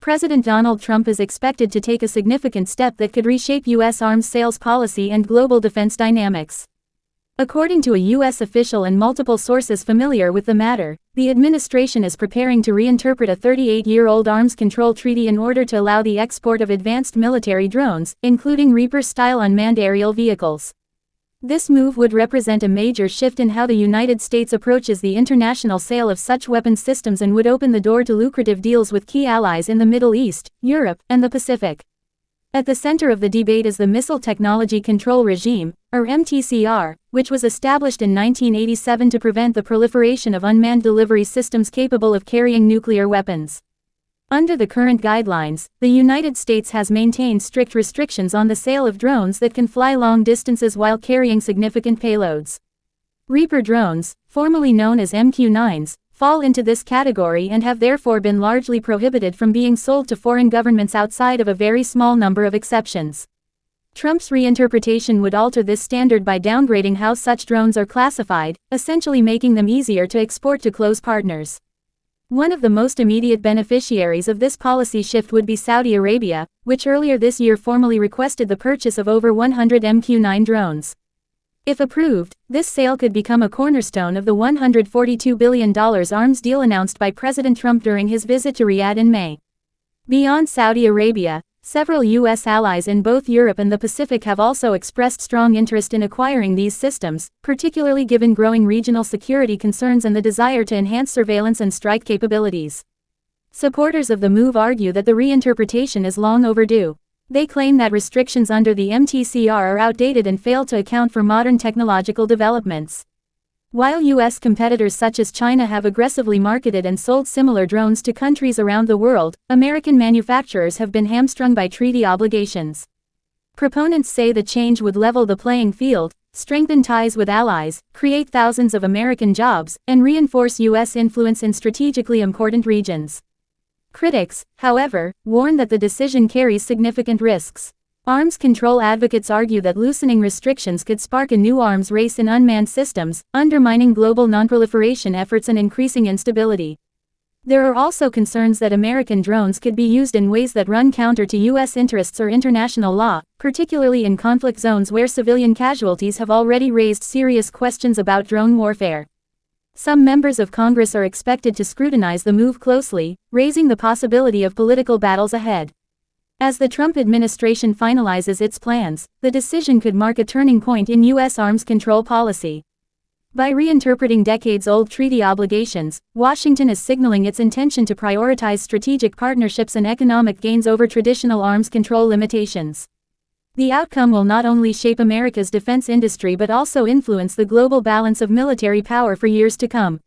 President Donald Trump is expected to take a significant step that could reshape U.S. arms sales policy and global defense dynamics. According to a U.S. official and multiple sources familiar with the matter, the administration is preparing to reinterpret a 38-year-old arms control treaty in order to allow the export of advanced military drones, including Reaper-style unmanned aerial vehicles. This move would represent a major shift in how the United States approaches the international sale of such weapons systems and would open the door to lucrative deals with key allies in the Middle East, Europe, and the Pacific. At the center of the debate is the Missile Technology Control Regime, or MTCR, which was established in 1987 to prevent the proliferation of unmanned delivery systems capable of carrying nuclear weapons. Under the current guidelines, the United States has maintained strict restrictions on the sale of drones that can fly long distances while carrying significant payloads. Reaper drones, formerly known as MQ-9s, fall into this category and have therefore been largely prohibited from being sold to foreign governments outside of a very small number of exceptions. Trump's reinterpretation would alter this standard by downgrading how such drones are classified, essentially making them easier to export to close partners. One of the most immediate beneficiaries of this policy shift would be Saudi Arabia, which earlier this year formally requested the purchase of over 100 MQ-9 drones. If approved, this sale could become a cornerstone of the $142 billion arms deal announced by President Trump during his visit to Riyadh in May. Beyond Saudi Arabia, several U.S. allies in both Europe and the Pacific have also expressed strong interest in acquiring these systems, particularly given growing regional security concerns and the desire to enhance surveillance and strike capabilities. Supporters of the move argue that the reinterpretation is long overdue. They claim that restrictions under the MTCR are outdated and fail to account for modern technological developments. While U.S. competitors such as China have aggressively marketed and sold similar drones to countries around the world, American manufacturers have been hamstrung by treaty obligations. Proponents say the change would level the playing field, strengthen ties with allies, create thousands of American jobs, and reinforce U.S. influence in strategically important regions. Critics, however, warn that the decision carries significant risks. Arms control advocates argue that loosening restrictions could spark a new arms race in unmanned systems, undermining global nonproliferation efforts and increasing instability. There are also concerns that American drones could be used in ways that run counter to U.S. interests or international law, particularly in conflict zones where civilian casualties have already raised serious questions about drone warfare. Some members of Congress are expected to scrutinize the move closely, raising the possibility of political battles ahead. As the Trump administration finalizes its plans, the decision could mark a turning point in U.S. arms control policy. By reinterpreting decades-old treaty obligations, Washington is signaling its intention to prioritize strategic partnerships and economic gains over traditional arms control limitations. The outcome will not only shape America's defense industry but also influence the global balance of military power for years to come.